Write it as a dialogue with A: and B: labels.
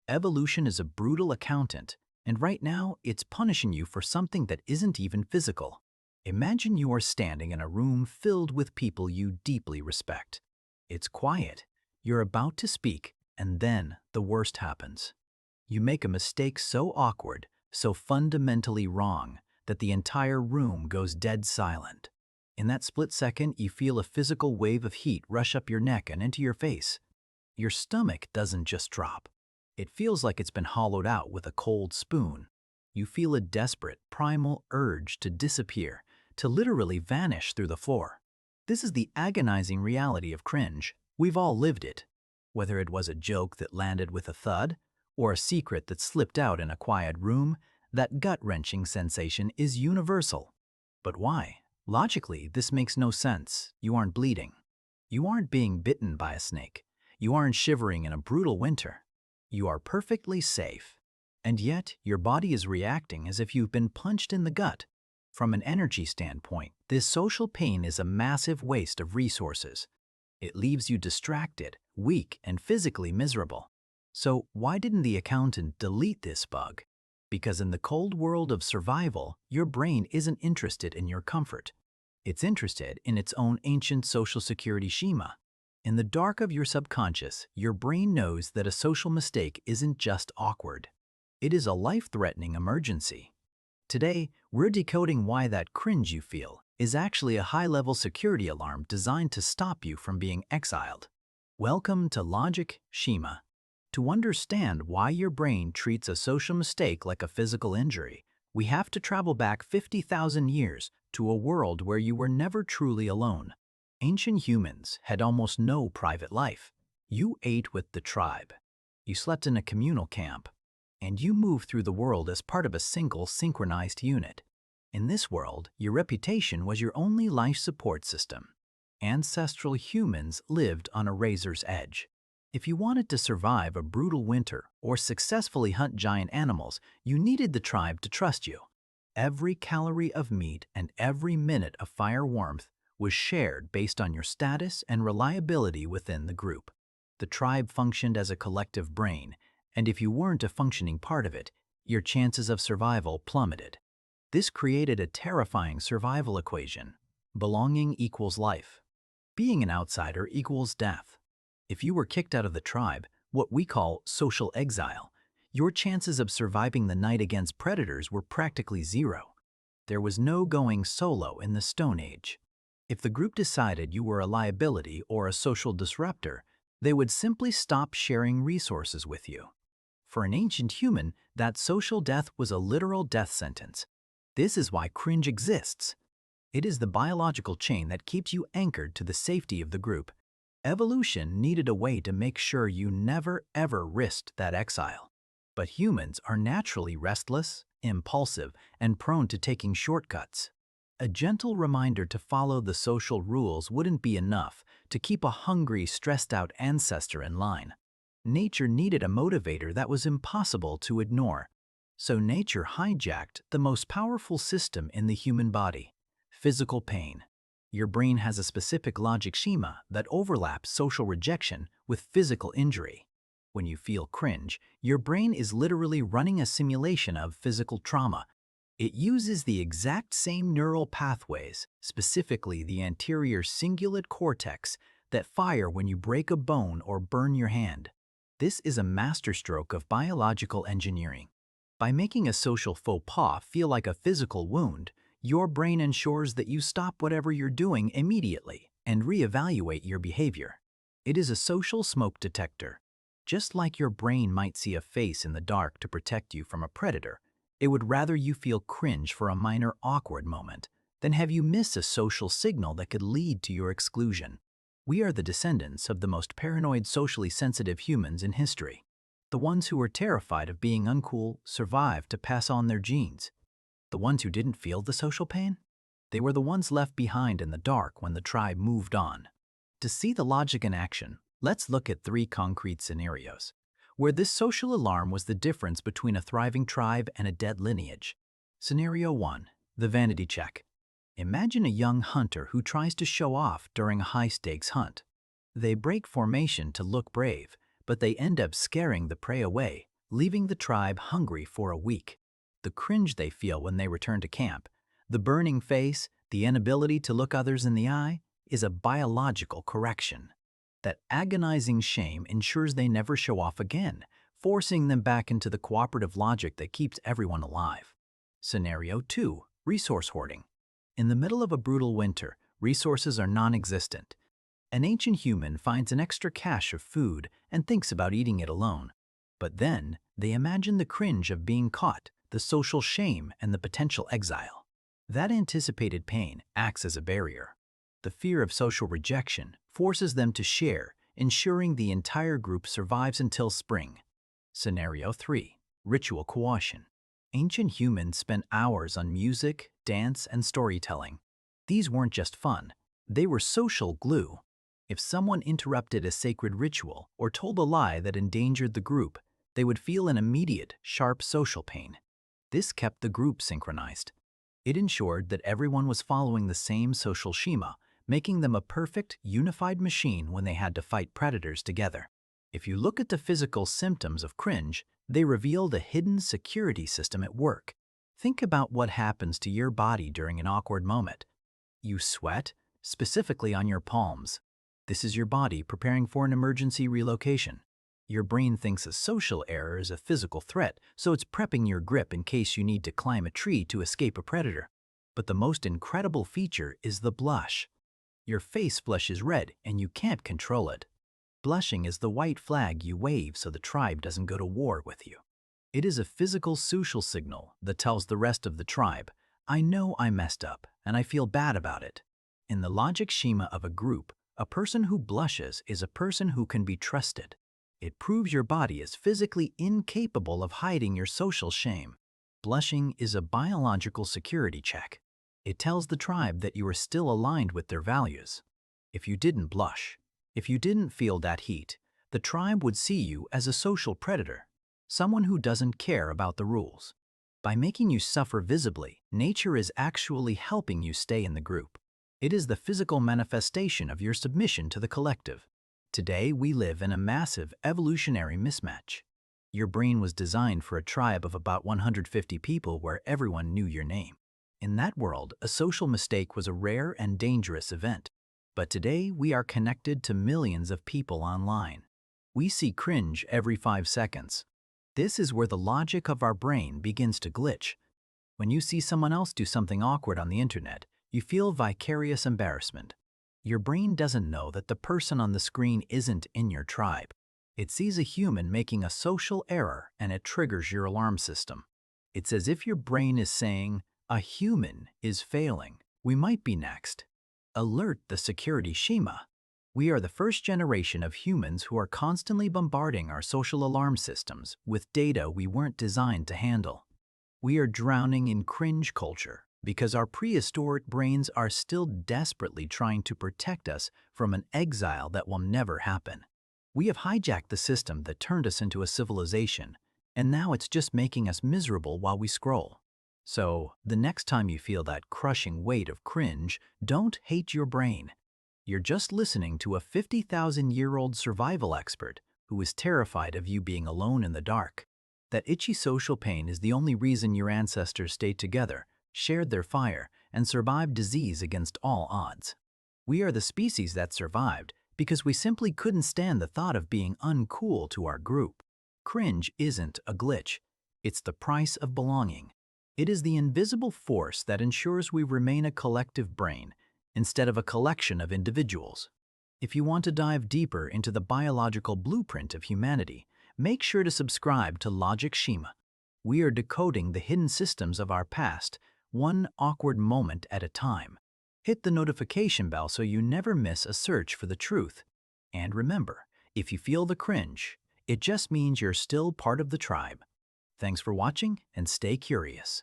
A: Evolution is a brutal accountant, and right now it's punishing you for something that isn't even physical. Imagine you are standing in a room filled with people you deeply respect. It's quiet. You're about to speak, and then the worst happens. You make a mistake so awkward, so fundamentally wrong, that the entire room goes dead silent. In that split second, you feel a physical wave of heat rush up your neck and into your face. Your stomach doesn't just drop. It feels like it's been hollowed out with a cold spoon. You feel a desperate, primal urge to disappear, to literally vanish through the floor. This is the agonizing reality of cringe. We've all lived it. Whether it was a joke that landed with a thud, or a secret that slipped out in a quiet room, that gut-wrenching sensation is universal. But why? Logically, this makes no sense. You aren't bleeding. You aren't being bitten by a snake. You aren't shivering in a brutal winter. You are perfectly safe. And yet, your body is reacting as if you've been punched in the gut. From an energy standpoint, this social pain is a massive waste of resources. It leaves you distracted, weak, and physically miserable. So why didn't the accountant delete this bug? Because in the cold world of survival, your brain isn't interested in your comfort. It's interested in its own ancient social security schema. In the dark of your subconscious, your brain knows that a social mistake isn't just awkward. It is a life-threatening emergency. Today, we're decoding why that cringe you feel is actually a high-level security alarm designed to stop you from being exiled. Welcome to Logic Schema. To understand why your brain treats a social mistake like a physical injury, we have to travel back 50,000 years to a world where you were never truly alone. Ancient humans had almost no private life. You ate with the tribe. You slept in a communal camp. And you moved through the world as part of a single synchronized unit. In this world, your reputation was your only life support system. Ancestral humans lived on a razor's edge. If you wanted to survive a brutal winter or successfully hunt giant animals, you needed the tribe to trust you. Every calorie of meat and every minute of fire warmth was shared based on your status and reliability within the group. The tribe functioned as a collective brain, and if you weren't a functioning part of it, your chances of survival plummeted. This created a terrifying survival equation. Belonging equals life. Being an outsider equals death. If you were kicked out of the tribe, what we call social exile, your chances of surviving the night against predators were practically zero. There was no going solo in the Stone Age. If the group decided you were a liability or a social disruptor, they would simply stop sharing resources with you. For an ancient human, that social death was a literal death sentence. This is why cringe exists. It is the biological chain that keeps you anchored to the safety of the group. Evolution needed a way to make sure you never ever risked that exile. But humans are naturally restless, impulsive, and prone to taking shortcuts. A gentle reminder to follow the social rules wouldn't be enough to keep a hungry, stressed-out ancestor in line. Nature needed a motivator that was impossible to ignore. So nature hijacked the most powerful system in the human body: physical pain. Your brain has a specific logic schema that overlaps social rejection with physical injury. When you feel cringe, your brain is literally running a simulation of physical trauma. It uses the exact same neural pathways, specifically the anterior cingulate cortex, that fire when you break a bone or burn your hand. This is a masterstroke of biological engineering. By making a social faux pas feel like a physical wound, your brain ensures that you stop whatever you're doing immediately and reevaluate your behavior. It is a social smoke detector. Just like your brain might see a face in the dark to protect you from a predator, it would rather you feel cringe for a minor awkward moment than have you miss a social signal that could lead to your exclusion. We are the descendants of the most paranoid, socially sensitive humans in history. The ones who were terrified of being uncool survived to pass on their genes. The ones who didn't feel the social pain? They were the ones left behind in the dark when the tribe moved on. To see the logic in action, let's look at 3 concrete scenarios, where this social alarm was the difference between a thriving tribe and a dead lineage. Scenario 1. The vanity check. Imagine a young hunter who tries to show off during a high-stakes hunt. They break formation to look brave, but they end up scaring the prey away, leaving the tribe hungry for a week. The cringe they feel when they return to camp, the burning face, the inability to look others in the eye, is a biological correction. That agonizing shame ensures they never show off again, forcing them back into the cooperative logic that keeps everyone alive. Scenario 2. Resource hoarding. In the middle of a brutal winter, resources are non-existent. An ancient human finds an extra cache of food and thinks about eating it alone. But then, they imagine the cringe of being caught, the social shame, and the potential exile. That anticipated pain acts as a barrier. The fear of social rejection forces them to share, ensuring the entire group survives until spring. Scenario 3. Ritual coercion. Ancient humans spent hours on music, dance, and storytelling. These weren't just fun, they were social glue. If someone interrupted a sacred ritual or told a lie that endangered the group, they would feel an immediate, sharp social pain. This kept the group synchronized. It ensured that everyone was following the same social schema, making them a perfect, unified machine when they had to fight predators together. If you look at the physical symptoms of cringe, they reveal the hidden security system at work. Think about what happens to your body during an awkward moment. You sweat, specifically on your palms. This is your body preparing for an emergency relocation. Your brain thinks a social error is a physical threat, so it's prepping your grip in case you need to climb a tree to escape a predator. But the most incredible feature is the blush. Your face flushes red and you can't control it. Blushing is the white flag you wave so the tribe doesn't go to war with you. It is a physical social signal that tells the rest of the tribe, I know I messed up and I feel bad about it. In the logic schema of a group, a person who blushes is a person who can be trusted. It proves your body is physically incapable of hiding your social shame. Blushing is a biological security check. It tells the tribe that you are still aligned with their values. If you didn't blush, if you didn't feel that heat, the tribe would see you as a social predator, someone who doesn't care about the rules. By making you suffer visibly, nature is actually helping you stay in the group. It is the physical manifestation of your submission to the collective. Today, we live in a massive evolutionary mismatch. Your brain was designed for a tribe of about 150 people where everyone knew your name. In that world, a social mistake was a rare and dangerous event. But today, we are connected to millions of people online. We see cringe every 5 seconds. This is where the logic of our brain begins to glitch. When you see someone else do something awkward on the internet, you feel vicarious embarrassment. Your brain doesn't know that the person on the screen isn't in your tribe. It sees a human making a social error and it triggers your alarm system. It's as if your brain is saying, a human is failing. We might be next. Alert the security schema. We are the first generation of humans who are constantly bombarding our social alarm systems with data we weren't designed to handle. We are drowning in cringe culture because our prehistoric brains are still desperately trying to protect us from an exile that will never happen. We have hijacked the system that turned us into a civilization, and now it's just making us miserable while we scroll. So, the next time you feel that crushing weight of cringe, don't hate your brain. You're just listening to a 50,000-year-old survival expert who is terrified of you being alone in the dark. That itchy social pain is the only reason your ancestors stayed together, shared their fire, and survived disease against all odds. We are the species that survived because we simply couldn't stand the thought of being uncool to our group. Cringe isn't a glitch. It's the price of belonging. It is the invisible force that ensures we remain a collective brain instead of a collection of individuals. If you want to dive deeper into the biological blueprint of humanity, make sure to subscribe to Logic Schema. We are decoding the hidden systems of our past, one awkward moment at a time. Hit the notification bell so you never miss a search for the truth. And remember, if you feel the cringe, it just means you're still part of the tribe. Thanks for watching and stay curious.